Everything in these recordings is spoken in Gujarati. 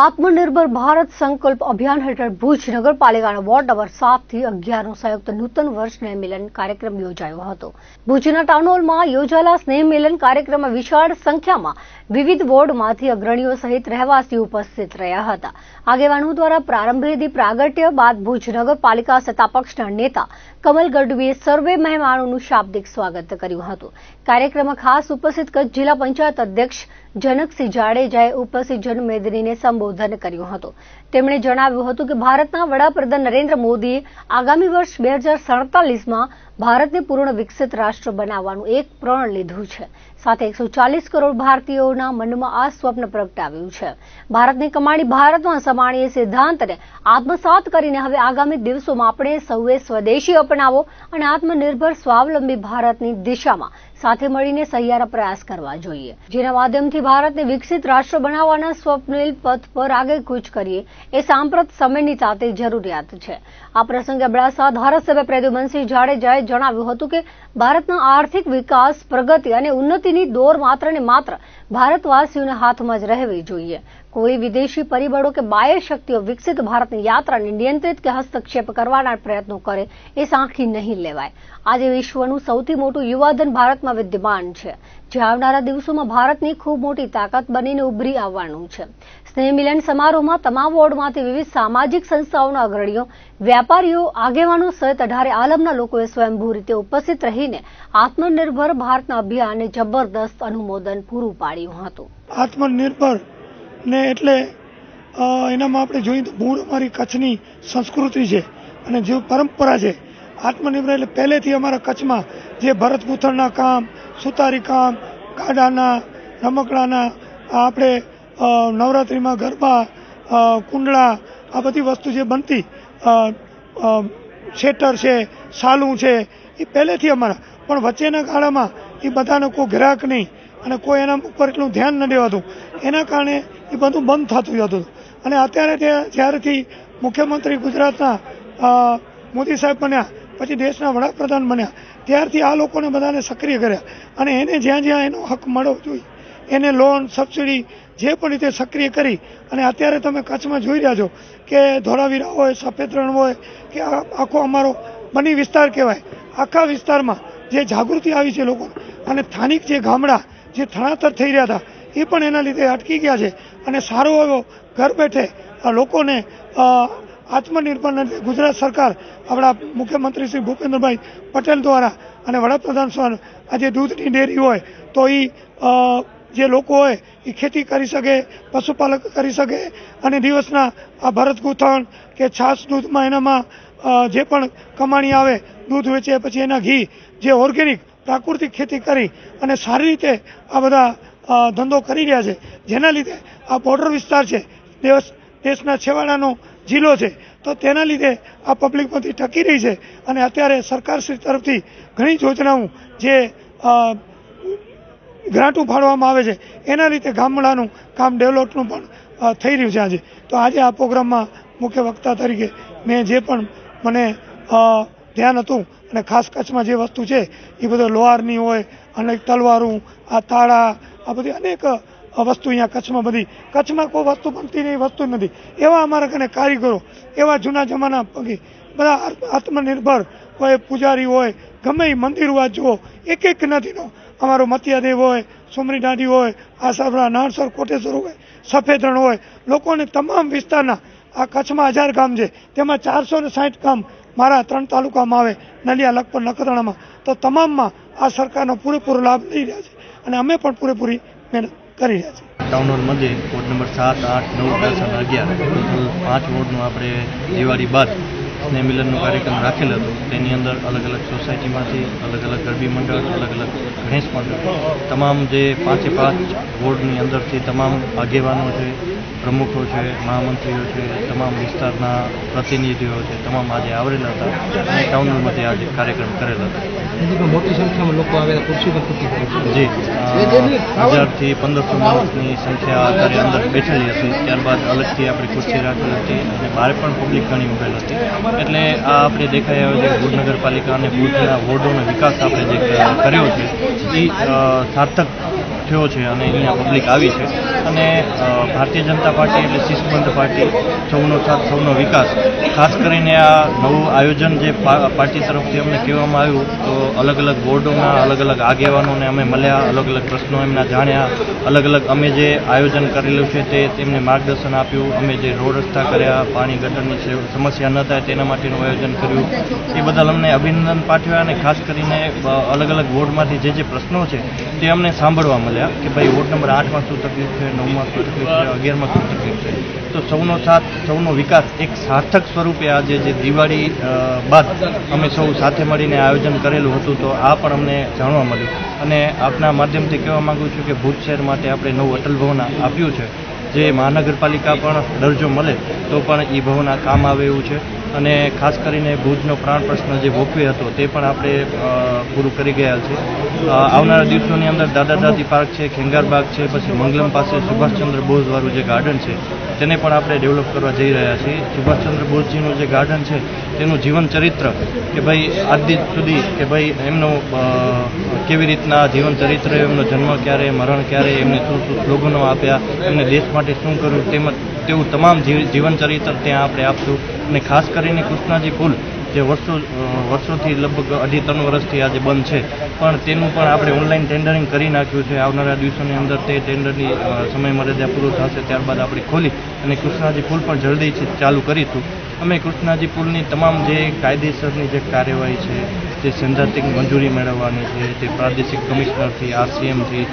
આત્મનિર્ભર ભારત સંકલ્પ અભિયાન હેઠળ ભુજ નગરપાલિકાના વોર્ડ નંબર 7 થી 11 નો સંયુક્ત નૂતન વર્ષ સ્નેહ મિલન કાર્યક્રમ યોજાયો હતો. ભુજના ટાઉન હોલમાં યોજાયેલા સ્નેહ મિલન કાર્યક્રમમાં વિશાળ સંખ્યામાં વિવિધ વોર્ડમાંથી અગ્રણીઓ સહિત રહેવાસીઓ ઉપસ્થિત રહ્યા હતા. આગેવાનો દ્વારા પ્રારંભેથી પ્રાગટ્ય બાદ ભુજ નગરપાલિકા સત્તાપક્ષના નેતા કમલ ગઢવીએ સર્વે મહેમાનોનું શાબ્દિક સ્વાગત કર્યું હતું. કાર્યક્રમમાં ખાસ ઉપસ્થિત કચ્છ જિલ્લા પંચાયત અધ્યક્ષ જનકસિંહ જાડેજાએ ઉપસ્થિત જનમેદનીને સંબોધન કર્યું હતું. તેમણે જણાવ્યું હતું કે ભારતના વડાપ્રધાન નરેન્દ્ર મોદીએ આગામી વર્ષ 2047માં ભારતને પૂર્ણ વિકસિત રાષ્ટ્ર બનાવવાનું એક પ્રણ લીધું છે. સાથે 140 કરોડ ભારતીયોના મનમાં આ સ્વપ્ન પ્રગટાવ્યું છે. ભારતની કમાણી ભારતમાં સમાણીએ સિદ્ધાંતને આત્મસાત કરીને હવે આગામી દિવસોમાં આપણે સૌએ સ્વદેશી અપનાવો અને આત્મનિર્ભર સ્વાવલંબી ભારતની દિશામાં સાથે મળીને સહિયારા પ્રયાસ કરવા જોઈએ, જેના માધ્યમથી ભારતને વિકસિત રાષ્ટ્ર બનાવવાના સ્વપ્નિલ પથ પર આગળ કૂચ કરીએ એ સાંપ્રત સમયની તાતે જરૂરિયાત છે. આ પ્રસંગે અબડાસા ધારાસભ્ય પ્રદ્યુમનસિંહ જાડેજાએ જણાવ્યું હતું કે ભારતના આર્થિક વિકાસ, પ્રગતિ અને ઉન્નતિની દોર માત્ર ને માત્ર ભારતવાસીઓના હાથમાં જ રહેવી જોઈએ. કોઈ વિદેશી પરિબળો કે બાહ્ય શક્તિઓ વિકસિત ભારતની યાત્રાને નિયંત્રિત કે હસ્તક્ષેપ કરવાના પ્રયત્નો કરે એ સાંખી નહીં લેવાય. આજે વિશ્વનું સૌથી મોટું યુવાધન ભારતમાં વિદ્યમાન છે, જે આવનારા દિવસોમાં ભારતની ખૂબ મોટી તાકાત બનીને ઉભરી આવવાનું છે. સ્નેહ મિલન સમારોહમાં તમામ વોર્ડમાંથી વિવિધ સામાજિક સંસ્થાઓના અગ્રણીઓ, વેપારીઓ, આગેવાનો સહિત 18 આલમના લોકોએ સ્વયંભૂ રીતે ઉપસ્થિત રહીને આત્મનિર્ભર ભારતના અભિયાનને જબરદસ્ત અનુમોદન પૂરું પાડ્યું હતું. આત્મનિર્ભર ને એટલે એનામાં આપણે જોઈએ તો મૂળ અમારી કચ્છની સંસ્કૃતિ છે અને જે પરંપરા છે. આત્મનિર્ભર એટલે પહેલેથી અમારા કચ્છમાં જે ભરત ગૂંથણના કામ, સુતારી કામ, ગાડાના, રમકડાના, આપણે નવરાત્રિમાં ગરબા, કુંડળા, આ બધી વસ્તુ જે બનતી, શેટર છે, સાલું છે, એ પહેલેથી અમારા. પણ વચ્ચેના ગાળામાં એ બધાને કોઈ ગ્રાહક નહીં અને કોઈ એના ઉપર એટલું ધ્યાન ન દેવાતું, એના કારણે એ બધું બંધ થતું જતું. અને અત્યારે જ્યારેથી મુખ્યમંત્રી ગુજરાતના મોદી સાહેબ બન્યા, પછી દેશના વડાપ્રધાન બન્યા, ત્યારથી આ લોકોને બધાને સક્રિય કર્યા અને એને જ્યાં જ્યાં એનો હક મળવો જોઈએ એને લોન, સબસિડી જે પણ રીતે સક્રિય કરી. અને અત્યારે તમે કચ્છમાં જોઈ રહ્યા છો કે ધોળાવીરા હોય, સફેદ રણ હોય કે આખો અમારો બની વિસ્તાર કહેવાય, આખા વિસ્તારમાં જે જાગૃતિ આવી છે લોકો અને સ્થાનિક જે ગામડા જે સ્થળાંતર થઈ રહ્યા હતા એ પણ એના લીધે અટકી ગયા છે. અને સારો એવો ઘર બેઠે લોકોને આત્મનિર્ભર ગુજરાત સરકાર આપણા મુખ્યમંત્રી શ્રી ભૂપેન્દ્રભાઈ પટેલ દ્વારા અને વડાપ્રધાન સ્વામી આજે દૂધની ડેરી હોય તો એ જે લોકો હોય એ ખેતી કરી શકે, પશુપાલક કરી શકે અને દિવસના આ ભરત ગૂંથણ કે છાશ દૂધમાં એનામાં જે પણ કમાણી આવે, દૂધ વેચે, પછી એના ઘી જે ઓર્ગેનિક પ્રાકૃતિક ખેતી કરી અને સારી રીતે આ બધા ધંધો કરી રહ્યા છે. જેના લીધે આ બોર્ડર વિસ્તાર છે, દેશના છેવાડાનો જિલ્લો છે, તો તેના લીધે આ પબ્લિક બધી ટકી રહી છે. અને અત્યારે સરકારશ્રી તરફથી ઘણી યોજનાઓ જે ગ્રાન્ટો ફાળવવામાં આવે છે એના લીધે ગામડાનું કામ ડેવલપનું પણ થઈ રહ્યું છે આજે. તો આજે આ પ્રોગ્રામમાં મુખ્ય વક્તા તરીકે મેં જે પણ મને ધ્યાન હતું અને ખાસ કચ્છમાં જે વસ્તુ છે એ બધો લોહારની હોય, અનેક તલવારું, આ તાળા, આ બધી અનેક વસ્તુ અહીંયા કચ્છમાં કોઈ વસ્તુ બનતી નહીં, વસ્તુ નથી. એવા અમારા કને કારીગરો, એવા જૂના જમાના બધા આત્મનિર્ભર, કોઈ પૂજારી હોય, ગમે એ મંદિર હોય, જુઓ એક નદીનો અમારો મતિયાદેવ હોય, સોમરી દાંડી હોય, આશાપુરા, નાણસર, કોટેશ્વર હોય, સફેદ રણ હોય, લોકોને તમામ વિસ્તારના આ કચ્છમાં 1000 ગામ છે, તેમાં 460 ગામ મારા 3 તાલુકામાં આવે, નલિયા, લખપત, નખત્રાણામાં. તો તમામમાં આ સરકારનો પૂરેપૂરો લાભ લઈ રહ્યા છે અને અમે પણ પૂરેપૂરી મહેનત કરી રહ્યા છીએ. ટાઉન હોલ મધ્યે વોર્ડ નંબર 7, 8, 9, 10 અને 11 ટોટલ 5 વોર્ડનું આપણે દિવાળી બાદ સ્નેહ મિલનનો કાર્યક્રમ રાખેલ હતો. તેની અંદર અલગ અલગ સોસાયટીમાંથી અલગ અલગ ગરબી મંડળ, અલગ અલગ ગણેશ મંડળ, તમામ જે 5 વોર્ડની અંદરથી તમામ આગેવાનો છે, પ્રમુખો છે, મહામંત્રીઓ છે, તમામ વિસ્તારના પ્રતિનિધિઓ છે, તમામ આજે આવેલા હતા અને ટાઉન હોલમાંથી આજે કાર્યક્રમ કરેલ હતો. મોટી સંખ્યામાં લોકો આવેલા, ખુરશી પર જી 1000 થી 1500 માણસની સંખ્યા અત્યારે અંદર બેઠેલી હતી. ત્યારબાદ અલગથી આપણી ખુરશી રાખેલી હતી અને બહાર પણ પબ્લિક ઘણી ઉભેલ હતી. એટલે આ આપણે દેખાઈ આવ્યો છે ભુજ નગરપાલિકા અને ભુજના વોર્ડોનો વિકાસ આપણે જે કર્યો છે એ સાર્થક થયો છે અને અહીંયા પબ્લિક આવી છે. અને ભારતીય જનતા પાર્ટી એટલે શિસ્તબદ્ધ પાર્ટી, સૌનો સાથ સૌનો વિકાસ. ખાસ કરીને આ નવું આયોજન જે પાર્ટી તરફથી અમને કહેવામાં આવ્યું, તો અલગ અલગ બોર્ડોના અલગ અલગ આગેવાનોને અમે મળ્યા, અલગ અલગ પ્રશ્નો એમના જાણ્યા, અલગ અલગ અમે જે આયોજન કરેલું છે તે તેમને માર્ગદર્શન આપ્યું. અમે જે રોડ રસ્તા કર્યા, પાણી ગટરની સમસ્યા ન થાય તેના માટેનું આયોજન કર્યું, એ બદલ અમને અભિનંદન પાઠવ્યા. અને ખાસ કરીને અલગ અલગ વોર્ડમાંથી જે પ્રશ્નો છે તે અમને સાંભળવા મળ્યા કે ભાઈ વોર્ડ નંબર 8માં શું તકલીફ છે, 9માં શું તકલીફ છે, 11માં શું તકલીફ છે. તો સૌનો સાથ સૌનો વિકાસ એક સાર્થક સ્વરૂપે આજે જે દિવાળી બાદ અમે સૌ સાથે મળીને આયોજન કરેલું હતું, તો આ પણ અમને જાણવા મળ્યું. અને આપના માધ્યમથી કહેવા માગું છું કે ભુજ શહેર માટે આપણે નવું અટલ ભવન આપ્યું છે, જે મહાનગરપાલિકા પણ દરજ્જો મળે તો પણ એ ભવન કામ આવે એવું છે. અને ખાસ કરીને ભુજનો પ્રાણ પ્રશ્ન જે વોકવે હતો તે પણ આપણે પૂરું કરી ગયા છે. આવનારા દિવસોની અંદર દાદા દાદી પાર્ક છે, ખેંગારબાગ છે, પછી મંગલમ પાસે સુભાષચંદ્ર બોઝવાળું જે ગાર્ડન છે તેને પણ આપણે ડેવલપ કરવા જઈ રહ્યા છીએ. સુભાષચંદ્ર બોઝજીનું જે ગાર્ડન છે તેનું જીવન ચરિત્ર કે ભાઈ આજ દિન સુધી કે ભાઈ એમનું કેવી રીતના જીવન ચરિત્ર, એમનો જન્મ ક્યારે, મરણ ક્યારે, એમને શું શું સ્લોગનો આપ્યા, એમને દેશ માટે શું કર્યું, તેવું તમામ જીવન ચરિત્ર ત્યાં આપણે આપશું. અને ખાસ કરીને કૃષ્ણાજી પુલ જે વર્ષોથી લગભગ 2.5-3 વર્ષથી આજે બંધ છે, પણ તેનું પણ આપણે ઓનલાઈન ટેન્ડરિંગ કરી નાખ્યું છે. આવનારા દિવસોની અંદર તે ટેન્ડરની સમયમર્યાદા પૂરું થશે ત્યારબાદ આપણે ખોલી અને કૃષ્ણાજી પુલ પણ જલ્દીથી ચાલુ કરીશું. અમે કૃષ્ણાજી પુલની તમામ જે કાયદેસરની જે કાર્યવાહી છે, જે સૈદ્ધાંતિક મંજૂરી મેળવવાની છે, તે પ્રાદેશિક કમિશનરથી, RCMથી,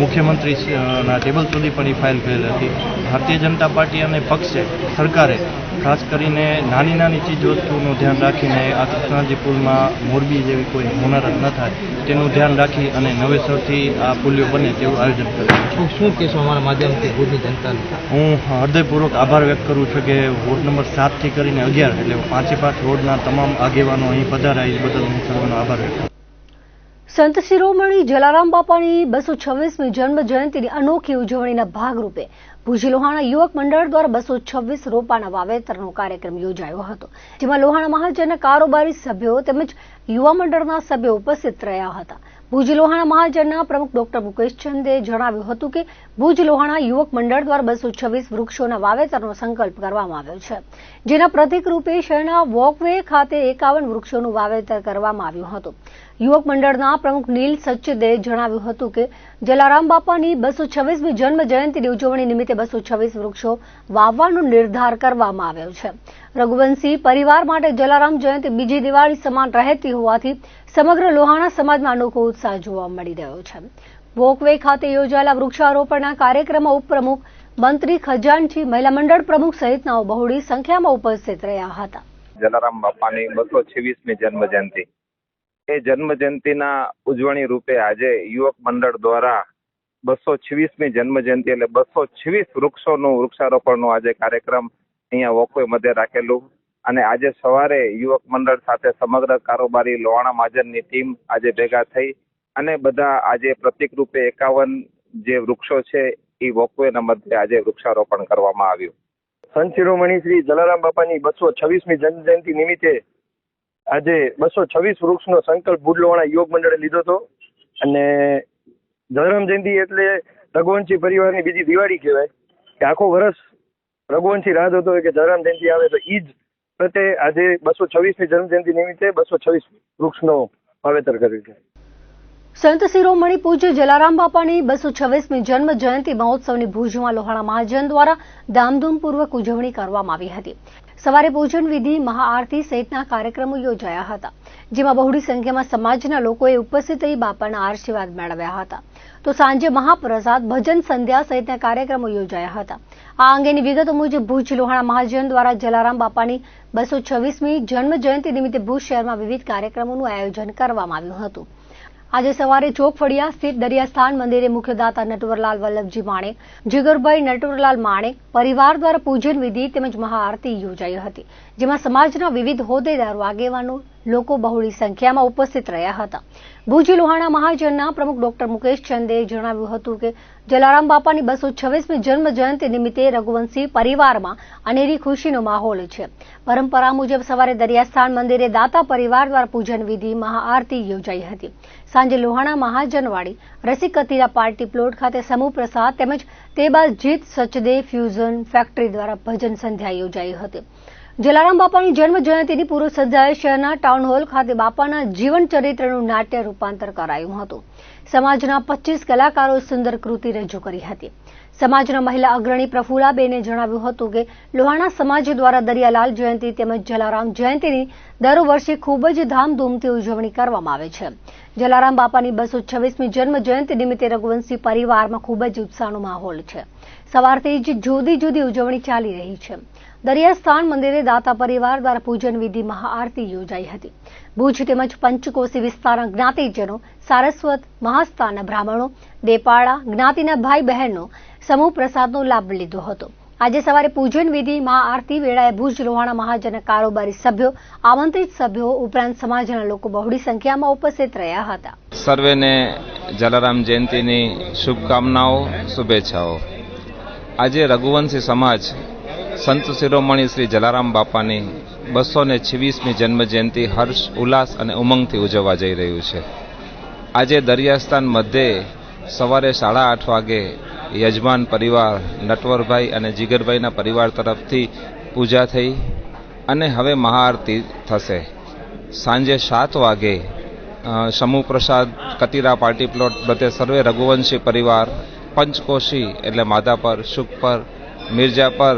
મુખ્યમંત્રીના ટેબલ સુધી પણ એ ફાઇલ કરેલ હતી. ભારતીય જનતા પાર્ટી અને પક્ષે, સરકારે ખાસ કરીને નાની નાની ચીજ વસ્તુનું ધ્યાન રાખીને આ કૃષ્ણાજી પુલમાં મોરબી જેવી કોઈ હોનારત ન થાય તેનું ધ્યાન રાખી અને નવેસરથી આ પુલિયો બને તેવું આયોજન કર્યું છે. શું કહેશો અમારા માધ્યમથી ભુજની જનતાને? હું હૃદયપૂર્વક આભાર વ્યક્ત કરું છું કે વોર્ડ નંબર 7થી કરીને 11 એટલે 5 વોર્ડના તમામ આગેવાનો અહીં પધાર્યા, એ બદલ હું સર્વનો આભાર વ્યક્ત કરું. સંત શિરોમણી જલારામ બાપાની 226મી જન્મ જયંતિની અનોખી ઉજવણીના ભાગરૂપે ભુજ લોહાણા યુવક મંડળ દ્વારા 226 રોપાના વાવેતરનો કાર્યક્રમ યોજાયો હતો, જેમાં લોહાણા મહાજનના કારોબારી સભ્યો તેમજ યુવા મંડળના સભ્યો ઉપસ્થિત રહ્યા હતા. ભુજ લોહાણા મહાજનના પ્રમુખ ડોક્ટર મુકેશ ચંદે જણાવ્યું હતું કે ભુજ લોહાણા યુવક મંડળ દ્વારા 226 વૃક્ષોના વાવેતરનો સંકલ્પ કરવામાં આવ્યો છે, જેના પ્રતિક રૂપે શહેરના વોકવે ખાતે 51 વૃક્ષોનું વાવેતર કરવામાં આવ્યું હતું. યુવક મંડળના પ્રમુખ નીલ સચ્ચદે જણાવ્યું હતું કે જલારામ બાપાની 226મી જન્મ જયંતિની ઉજવણી નિમિત્તે 226 વૃક્ષો વાવવાનો નિર્ધાર કરવામાં આવ્યો છે. રઘુવંશી પરિવાર માટે જલારામ જયંતિ બીજી દિવાળી સમાન રહેતી હોવાથી સમગ્ર લોહાણા સમાજમાં અનોખો ઉત્સાહ જોવા મળી રહ્યો છે. વોકવે ખાતે યોજાયેલા વૃક્ષારોપણના કાર્યક્રમમાં ઉપપ્રમુખ, મંત્રી, ખજાનચી, મહિલા મંડળ પ્રમુખ સહિતનાઓ બહોળી સંખ્યામાં ઉપસ્થિત રહ્યા હતા. જલારામ બાપાની 226મી જન્મ જયંતિ, એ જન્મ જયંતિના ઉજવણી રૂપે આજે યુવક મંડળ દ્વારા 226મી જન્મ જયંતિ એટલે 226 વૃક્ષોનું વૃક્ષારોપણનો આજે કાર્યક્રમ અહીંયા વોકવે મધ્ય રાખેલું. અને આજે સવારે યુવક મંડળ સાથે સમગ્ર કારોબારી લોહાણા મહાજનની ટીમ આજે ભેગા થઈ અને બધા આજે પ્રતિક રૂપે 51 જે વૃક્ષો છે એ વોકવેના મધ્યે આજે વૃક્ષારોપણ કરવામાં આવ્યું. સંત શિરોમણી શ્રી જલારામ બાપાની 226મી જન્મ જયંતિ નિમિત્તે આજે 226 વૃક્ષનો સંકલ્પ ભુજ લોહાણા યુવક મંડળે લીધો હતો. અને જલારામ જયંતિ એટલે રઘુવંશી પરિવારની બીજી દિવાળી કહેવાય કે આખો વર્ષ રઘુવંશી રાહ જોતો હોય કે જલારામ જયંતિ આવે, તો ઈ જ પ્રત્યે આજે 226મી જન્મ જયંતિ નિમિત્તે 226 વૃક્ષનો વાવેતર કર્યું છે. સંત શિરોમણી પૂજ્ય જલારામ બાપાની 226મી જન્મ જયંતિ મહોત્સવની ભુજમાં લોહાણા મહાજન દ્વારા ધામધૂમપૂર્વક ઉજવણી કરવામાં આવી હતી. સવારે પૂજન વિધિ, મહાઆરતી સહિતના કાર્યક્રમો યોજાયા હતા, જેમાં બહોળી સંખ્યામાં સમાજના લોકોએ ઉપસ્થિત રહી બાપાના આશીર્વાદ મેળવ્યા હતા. તો સાંજે મહાપ્રસાદ, ભજન સંધ્યા સહિતના કાર્યક્રમો યોજાયા હતા. આ અંગેની વિગતો મુજબ ભુજ લોહાણા મહાજન દ્વારા જલારામ બાપાની 226મી જન્મ જયંતિ નિમિત્તે ભુજ શહેરમાં વિવિધ કાર્યક્રમોનું આયોજન કરવામાં આવ્યું હતું. આજે સવારે ચોકફળિયા સ્થિત દરિયાસ્થાન મંદિરે મુખ્યદાતા નટવરલાલ વલ્લભજી માણેક, જીગરભાઈ નટવરલાલ માણેક પરિવાર દ્વારા પૂજન વિધિ તેમજ મહાઆરતી યોજાઈ હતી, જેમાં સમાજના વિવિધ હોદ્દેદારો, આગેવાનો, લોકો બહોળી સંખ્યામાં ઉપસ્થિત રહ્યા હતા. ભુજ લોહાણા મહાજનના પ્રમુખ ડોક્ટર મુકેશ ચંદે જણાવ્યું હતું કે જલારામ બાપાની 226મી જન્મ જયંતિ નિમિત્તે રઘુવંશી પરિવારમાં અનેરી ખુશીનો માહોલ છે. પરંપરા મુજબ સવારે દરિયાસ્થાન મંદિરે દાતા પરિવાર દ્વારા પૂજન વિધિ મહાઆરતી યોજાઈ હતી. સાંજે લોહાણા મહાજનવાડી રસિકતીરા પાર્ટી પ્લોટ ખાતે સમૂહ પ્રસાદ તેમજ તે બાદ જીત સચદેવ ફ્યુઝન ફેક્ટરી દ્વારા ભજન સંધ્યા યોજાઈ હતી. જલારામ બાપાની જન્મ જયંતિની પૂર્વ સંધ્યાએ શહેરના ટાઉન હોલ ખાતે બાપાના જીવન ચરિત્રનું નાટ્ય રૂપાંતર કરાયું હતું. સમાજના 25 કલાકારોએ સુંદર કૃતિ રજૂ કરી હતી. સમાજના મહિલા અગ્રણી પ્રફુલાબેને જણાવ્યું હતું કે લોહાણા સમાજ દ્વારા દરિયાલાલ જયંતિ તેમજ જલારામ જયંતિની દર વર્ષે ખૂબ જ ધામધૂમથી ઉજવણી કરવામાં આવે છે. જલારામ બાપાની 226મી જન્મ જયંતિ નિમિત્તે રઘુવંશી પરિવારમાં ખૂબ જ ઉત્સાહનો માહોલ છે. સવારથી જ જુદી જુદી ઉજવણી ચાલી રહી છે. દરિયાસ્થાન મંદિરે દાતા પરિવાર દ્વારા પૂજન વિધિ મહાઆરતી યોજાઈ હતી. ભુજ તેમજ પંચકોશી વિસ્તારના જ્ઞાતિજનો, સારસ્વત મહાસ્થાનના બ્રાહ્મણો, દેપાડા જ્ઞાતિના ભાઈ બહેનો સમૂહ પ્રસાદનો લાભ લીધો હતો. આજે સવારે પૂજન વિધિ મહાઆરતી વેળાએ ભુજ લોહાણા મહાજનના કારોબારી સભ્યો, આમંત્રિત સભ્યો ઉપરાંત સમાજના લોકો બહોળી સંખ્યામાં ઉપસ્થિત રહ્યા હતા. સર્વેને જલારામ જયંતિની શુભકામનાઓ, શુભેચ્છાઓ. આજે રઘુવંશી સમાજ સંત શિરોમણી શ્રી જલારામ બાપાની 226મી જન્મજયંતિ હર્ષ, ઉલ્લાસ અને ઉમંગથી ઉજવવા જઈ રહ્યું છે. આજે દરિયાસ્થાન મધ્યે સવારે 8:30 વાગે યજમાન પરિવાર નટવરભાઈ અને જીગરભાઈના પરિવાર તરફથી પૂજા થઈ અને હવે મહાઆરતી થશે. સાંજે 7 વાગે સમૂહ પ્રસાદ કતીરા પાર્ટી પ્લોટ બધે સર્વે રઘુવંશી પરિવાર પંચકોશી એટલે માધાપર, શુકપર, મિર્જાપર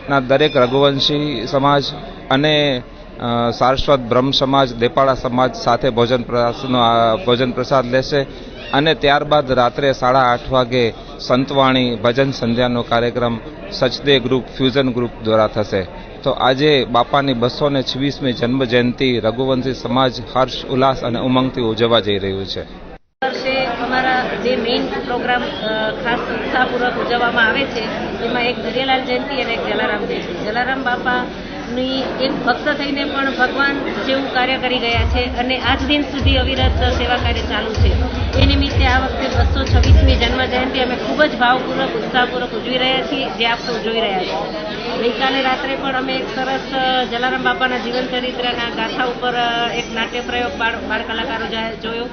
ના દરેક રઘુવંશી સમાજ અને સારસ્વત બ્રહ્મ સમાજ, દેપાડા સમાજ સાથે ભોજન પ્રસાદ લેશે અને ત્યારબાદ રાત્રે 8:30 વાગે સંતવાણી ભજન સંધ્યાનો કાર્યક્રમ સચદેવ ગ્રુપ, ફ્યુઝન ગ્રુપ દ્વારા થશે. તો આજે બાપાની 226મી જન્મ જયંતિ રઘુવંશી સમાજ હર્ષ, ઉલ્લાસ અને ઉમંગથી ઉજવવા જઈ રહ્યું છે. વર્ષે અમારા જે મેઇન પ્રોગ્રામ ખાસ ઉત્સાહપૂર્વક ઉજવવામાં આવે છે એમાં એક દરિયાલાલ જયંતિ અને એક જલારામ જયંતિ. જલારામ બાપાની એક ભક્ત થઈને પણ ભગવાન જેવું કાર્ય કરી ગયા છે અને આજ દિન સુધી અવિરત સેવા કાર્ય ચાલુ છે. એ નિમિત્તે આ વખતે 226મી જન્મ જયંતિ અમે ખૂબ જ ભાવપૂર્વક, ઉત્સાહપૂર્વક ઉજવી રહ્યા છીએ, જે આપ સૌ જોઈ રહ્યા છો. ગઈકાલે રાત્રે પણ અમે એક સરસ જલારામ બાપાના જીવન ચરિત્રના ગાથા ઉપર એક નાટ્ય પ્રયોગ બાળ કલાકારો જોયો.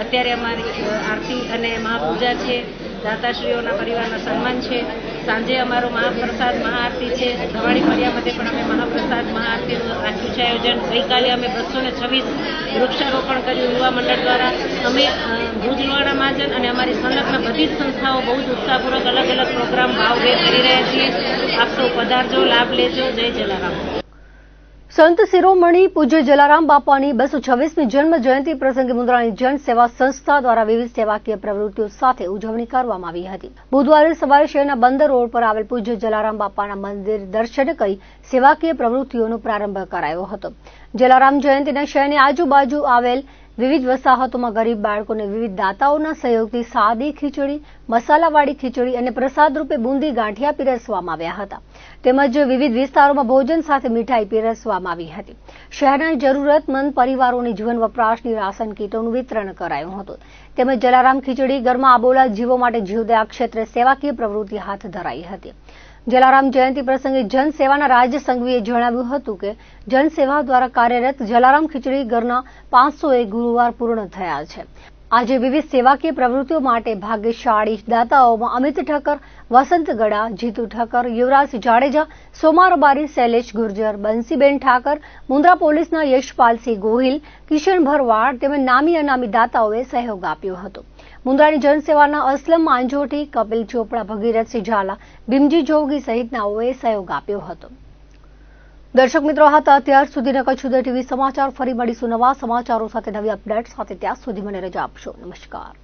અત્યારે અમારી આરતી અને મહાપૂજા છે, દાતાશ્રીઓના પરિવારના સન્માન છે. સાંજે અમારો મહાપ્રસાદ મહાઆરતી છે. ધવાડી ફળિયાमध्ये પણ અમે મહાપ્રસાદ મહાઆરતીનું રાખ્યું છે આયોજન. ગઈકાલે અમે 226 વૃક્ષારોપણ કર્યું યુવા મંડળ દ્વારા. અમે ભુજ લોહાણા મહાજન અને અમારી સંલગ્ન બધી જ સંસ્થાઓ બહુ જ ઉત્સાહપૂર્વક અલગ અલગ પ્રોગ્રામ ભાવભેર કરી રહ્યા છીએ. આપ સૌ પધારજો, લાભ લેજો. જય જલારામ. સંત શિરોમણી પૂજ્ય જલારામ બાપાની 226મી જન્મ જયંતિ પ્રસંગે મુન્દ્રાની જન સેવા સંસ્થા દ્વારા વિવિધ સેવાકીય પ્રવૃત્તિઓ સાથે ઉજવણી કરવામાં આવી હતી. બુધવારે સવારે શહેરના બંદર રોડ પર આવેલ પૂજ્ય જલારામ બાપાના મંદિર દર્શન કરી સેવાકીય પ્રવૃત્તિઓનો પ્રારંભ કરાયો હતો. જલારામ જયંતિના શહેરની આજુબાજુ આવેલ વિવિધ વસાહતોમાં ગરીબ બાળકોને વિવિધ દાતાઓના સહયોગથી સાદી ખીચડી, મસાલાવાળી ખીચડી અને પ્રસાદ રૂપે બુંદી ગાંઠિયા પીરસવામાં આવ્યા હતા. તેમજ વિવિધ વિસ્તારોમાં ભોજન સાથે મીઠાઈ પીરસવામાં આવી હતી. શહેરના જરૂરતમંદ પરિવારોની જીવન વપરાશની રાશન કીટોનું વિતરણ કરાયું હતું. તેમજ જલારામ ખીચડી ઘરમાં આબોલા જીવો માટે જીવદયા ક્ષેત્રે સેવાકીય પ્રવૃત્તિ હાથ ધરાઈ હતી. જલારામ જયંતિ પ્રસંગે જનસેવાના રાજ્ય સંઘવીએ જણાવ્યું હતું કે જનસેવા દ્વારા કાર્યરત જલારામ ખીચડી ઘરના 501 ગુરુવાર પૂર્ણ થયા છે. આજે વિવિધ સેવાકીય પ્રવૃત્તિઓ માટે ભાગ્યશાળી દાતાઓમાં અમિત ઠક્કર, વસંત ગડા, જીતુ ઠક્કર, યુવરાજ જાડેજા, સોમા રબારી, શૈલેષ ગુર્જર, બંસીબેન ઠાકર, મુન્દ્રા પોલીસના યશપાલસિંહ ગોહિલ, કિશન ભરવાડ તેમજ નામી અનામી દાતાઓએ સહયોગ આપ્યો હતો. મુન્દ્રાની જનસેવાના અસલમ માંજોટી, કપિલ ચોપડા, ભગીરથસિંહ ઝાલા, ભીમજી જોગી સહિતનાઓએ સહયોગ આપ્યો હતો. દર્શક મિત્રો, હતા અત્યાર સુધીના કચ્છ ઉદય ટીવી સમાચાર. ફરી મળીશું નવા સમાચારો સાથે, નવી અપડેટ સાથે. ત્યાં સુધી મને રજા આપશો. નમસ્કાર.